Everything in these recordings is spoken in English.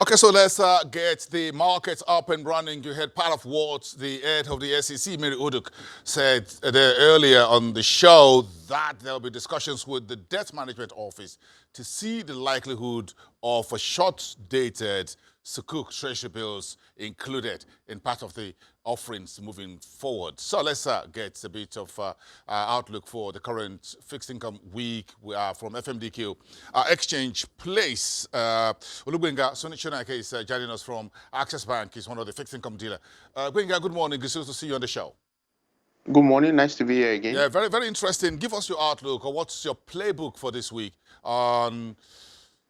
Okay, so let's get the markets up and running. You heard part of what the head of the SEC, Mary Uduk, said there earlier on the show, that there'll be discussions with the debt management office to see the likelihood of a short-dated Sukuk treasury bills included in part of the offerings moving forward. So let's get a bit of outlook for the current fixed income week. We are from FMDQ Exchange Place. Olugbenga Sonike is joining us from Access Bank. He's one of the fixed income dealer. Gbenga, good morning. Good to see you on the show. Good morning. Nice to be here again. Yeah, very, very interesting. Give us your outlook, or what's your playbook for this week on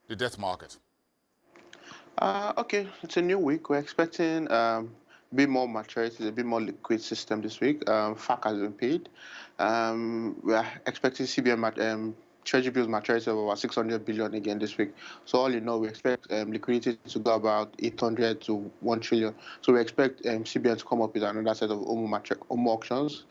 the debt market? Okay, it's a new week. We're expecting a bit more maturity, a bit more liquid system this week. FAC has been paid. We are expecting CBN treasury bills maturity of about 600 billion again this week. So all in all, we expect liquidity to go about 800 to 1 trillion. So we expect CBN to come up with another set of OMO auctions,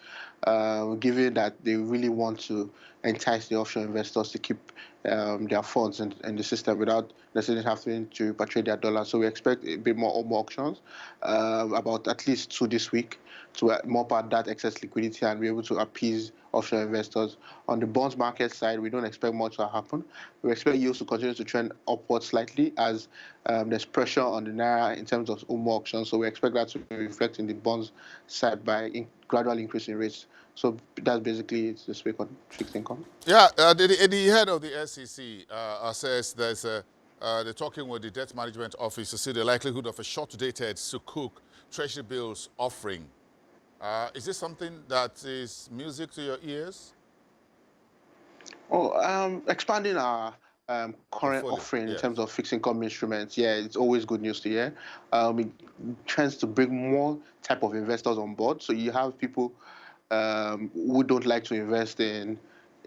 given that they really want to entice the offshore investors to keep their funds in the system without necessarily having to repatriate their dollars. So we expect a bit more OMO auctions, about at least 2 this week, to mop out that excess liquidity and be able to appease offshore investors. On the bonds market side, we don't expect much to happen. We expect yields to continue to trend upward slightly as there's pressure on the Naira in terms of OMO auctions. So we expect that to reflect in the bonds side by gradual increase in rates. So that's basically this week on fixed income. Yeah, the head of the SEC says they're talking with the debt management office to see the likelihood of a short-dated Sukuk treasury bills offering. Is this something that is music to your ears? Expanding our current offering in terms of fixed income instruments, yeah, it's always good news to hear. It tends to bring more type of investors on board. So you have people who don't like to invest in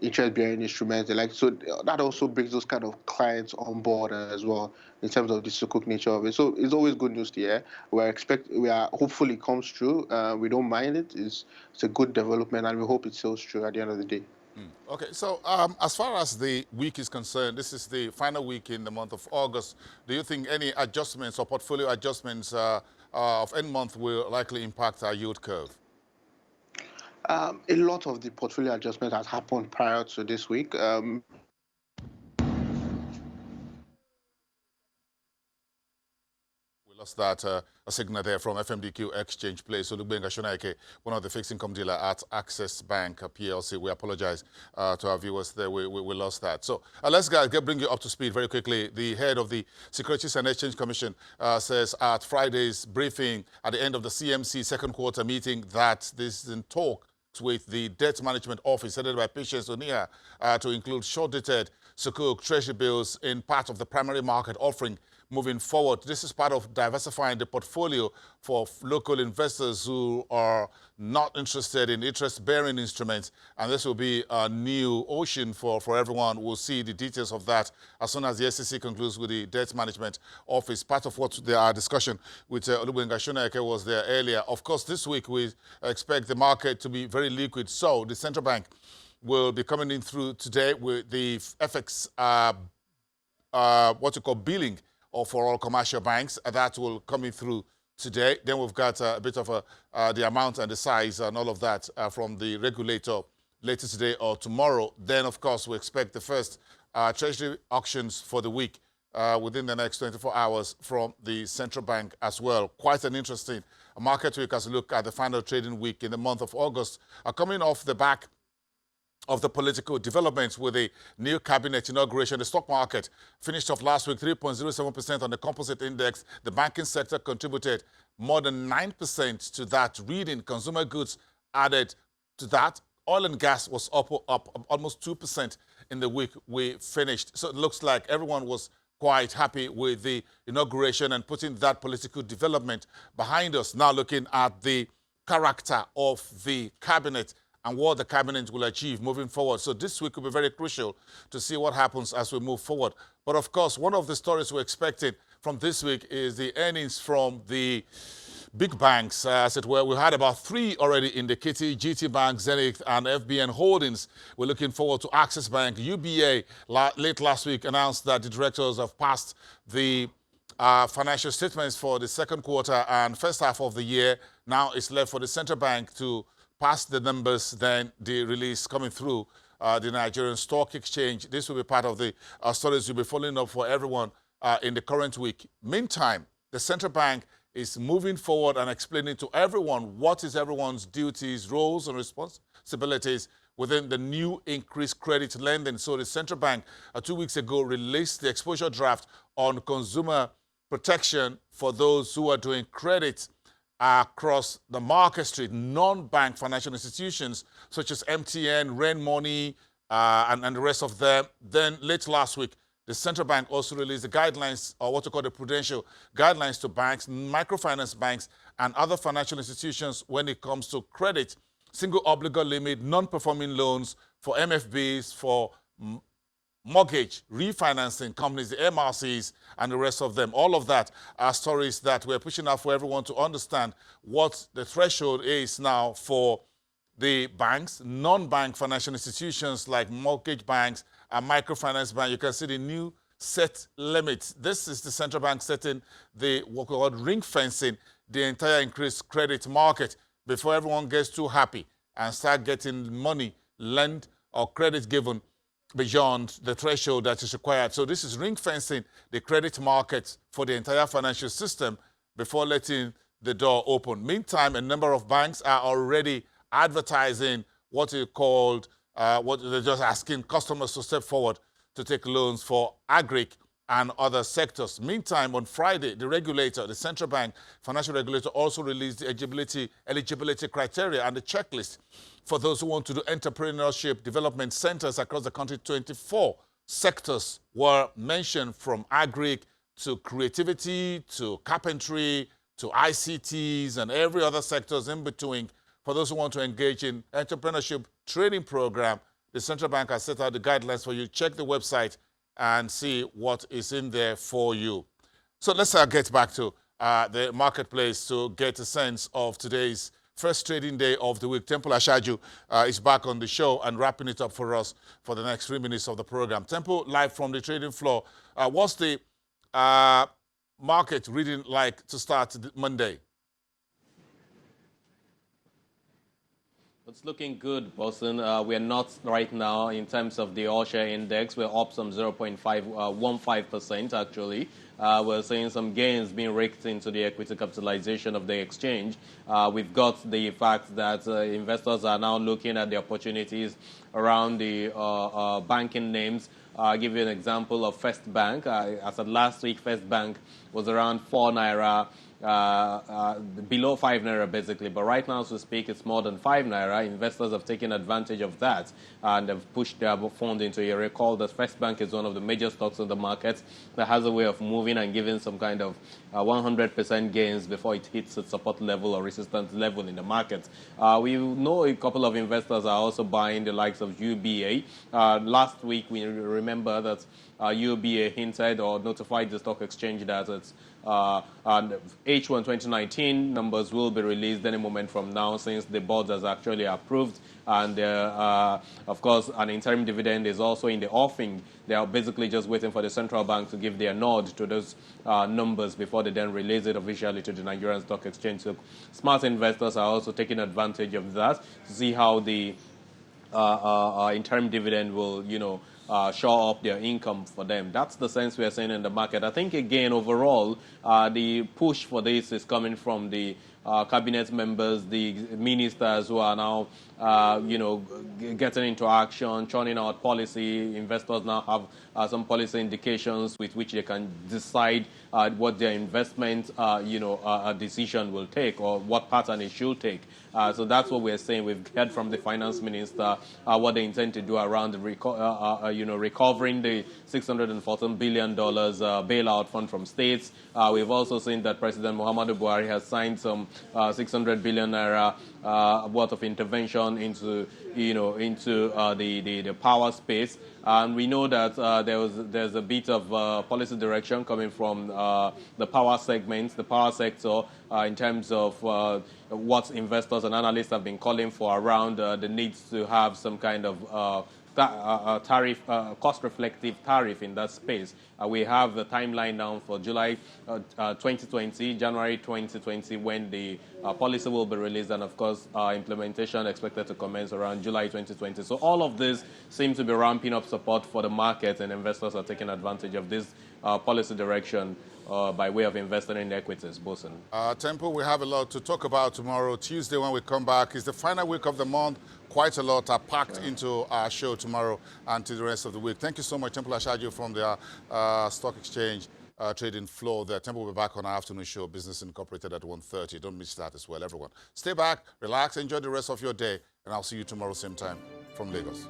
interest-bearing instruments. So that also brings those kind of clients on board as well in terms of the Sukuk nature of it. So it's always good news to hear. We are hopefully it comes true. We don't mind it. It's a good development, and we hope it sells true at the end of the day. Okay, so as far as the week is concerned, this is the final week in the month of August. Do you think any adjustments or portfolio adjustments of end month will likely impact our yield curve? A lot of the portfolio adjustment has happened prior to this week. We lost that a signal there from FMDQ Exchange Place. So Olugbenga Sonike, one of the fixed income dealer at Access Bank PLC. We apologize to our viewers there. We lost that. So let's bring you up to speed very quickly. The head of the Securities and Exchange Commission says at Friday's briefing at the end of the CMC second quarter meeting that this is in talk with the debt management office headed by Patience Onia to include short-dated Sukuk treasury bills in part of the primary market offering moving forward. This is part of diversifying the portfolio for local investors who are not interested in interest-bearing instruments, and this will be a new ocean for everyone. We'll see the details of that as soon as the SEC concludes with the debt management office. Part of what our discussion with Olugbenga Sonike was there earlier. Of course, this week we expect the market to be very liquid, so the central bank will be coming in through today with the FX, what you call billing, or for all commercial banks. That will come in through today. Then we've got a bit of the amount and the size and all of that from the regulator later today or tomorrow. Then, of course, we expect the first treasury auctions for the week within the next 24 hours from the central bank as well. Quite an interesting market week as we look at the final trading week in the month of August. Coming off the back of the political developments with the new cabinet inauguration. The stock market finished off last week 3.07% on the composite index. The banking sector contributed more than 9% to that reading. Consumer goods added to that. Oil and gas was up almost 2% in the week we finished. So it looks like everyone was quite happy with the inauguration and putting that political development behind us. Now looking at the character of the cabinet and what the cabinet will achieve moving forward. So this week will be very crucial to see what happens as we move forward. But of course, one of the stories we're expecting from this week is the earnings from the big banks, as it were. We had about 3 already in the kitty: GT Bank, Zenith, and FBN Holdings. We're looking forward to Access Bank. UBA late last week announced that the directors have passed the financial statements for the second quarter and first half of the year. Now it's left for the central bank to pass the numbers, then the release coming through the Nigerian Stock Exchange. This will be part of the stories you'll be following up for everyone in the current week. Meantime, the central bank is moving forward and explaining to everyone what is everyone's duties, roles, and responsibilities within the new increased credit lending. So the central bank 2 weeks ago released the exposure draft on consumer protection for those who are doing credit across the market street, non-bank financial institutions such as MTN, Rain Money, and the rest of them. Then late last week, the central bank also released the guidelines, or what we call the prudential guidelines to banks, microfinance banks, and other financial institutions when it comes to credit, single obligor limit, non-performing loans for MFBs, for mortgage refinancing companies, the MRCs, and the rest of them. All of that are stories that we're pushing out for everyone to understand what the threshold is now for the banks, non-bank financial institutions like mortgage banks and microfinance bank. You can see the new set limits. This is the central bank setting the what we call ring fencing the entire increased credit market before everyone gets too happy and start getting money lent or credit given beyond the threshold that is required. So this is ring fencing the credit market for the entire financial system before letting the door open. Meantime, a number of banks are already advertising what is called, what they're just asking customers to step forward to take loans for agri and other sectors. Meantime, on Friday, the regulator, the central bank financial regulator, also released the eligibility criteria and the checklist for those who want to do entrepreneurship development centers across the country. 24 sectors were mentioned, from agri to creativity to carpentry to ICTs and every other sectors in between. For those who want to engage in entrepreneurship training program, the central bank has set out the guidelines for you. Check the website and see what is in there for you. So let's get back to the marketplace to get a sense of today's first trading day of the week. Temple Ashaju is back on the show and wrapping it up for us for the next 3 minutes of the program. Temple, live from the trading floor. What's the market reading like to start Monday? It's looking good, Boston. We are not right now in terms of the all-share index. We're up some 0.15% actually. We're seeing some gains being raked into the equity capitalization of the exchange. We've got the fact that investors are now looking at the opportunities around the banking names. I'll give you an example of First Bank. As of last week, First Bank was around 4 naira. Below 5 naira basically, but right now as we speak it's more than 5 naira. Investors have taken advantage of that and have pushed their fund into a recall. The First Bank is one of the major stocks in the market that has a way of moving and giving some kind of 100% gains before it hits its support level or resistance level in the market. We know a couple of investors are also buying the likes of UBA. Last week we remember that UBA hinted or notified the stock exchange that its and H1 2019 numbers will be released any moment from now, since the board has actually approved. And of course, an interim dividend is also in the offing. They are basically just waiting for the central bank to give their nod to those numbers before they then release it officially to the Nigerian Stock Exchange. So smart investors are also taking advantage of that to see how the interim dividend will, show up their income for them. That's the sense we are seeing in the market. I think, again, overall, the push for this is coming from the cabinet members, the ministers who are now, getting into action, churning out policy. Investors now have some policy indications with which they can decide what their investment, decision will take, or what pattern it should take. So that's what we're saying. We've heard from the finance minister what they intend to do around the recovering the $614 billion bailout fund from states. We've also seen that President Muhammadu Buhari has signed some 600 billion naira worth of intervention into the power space. And we know that there's a bit of policy direction coming from the power segments, the power sector, in terms of what investors and analysts have been calling for around the needs to have some kind of tariff, cost-reflective tariff in that space. We have the timeline now for July 2020, January 2020, when the policy will be released, and of course, implementation expected to commence around July 2020. So all of this seems to be ramping up support for the market, and investors are taking advantage of this policy direction by way of investing in equities. Bosun. Temple, we have a lot to talk about tomorrow. Tuesday, when we come back, is the final week of the month. Quite a lot are packed into our show tomorrow and to the rest of the week. Thank you so much, Temple Ashaju from the Stock Exchange trading floor there. Temple will be back on our afternoon show, Business Incorporated at 1:30. Don't miss that as well, everyone. Stay back, relax, enjoy the rest of your day, and I'll see you tomorrow same time from Lagos.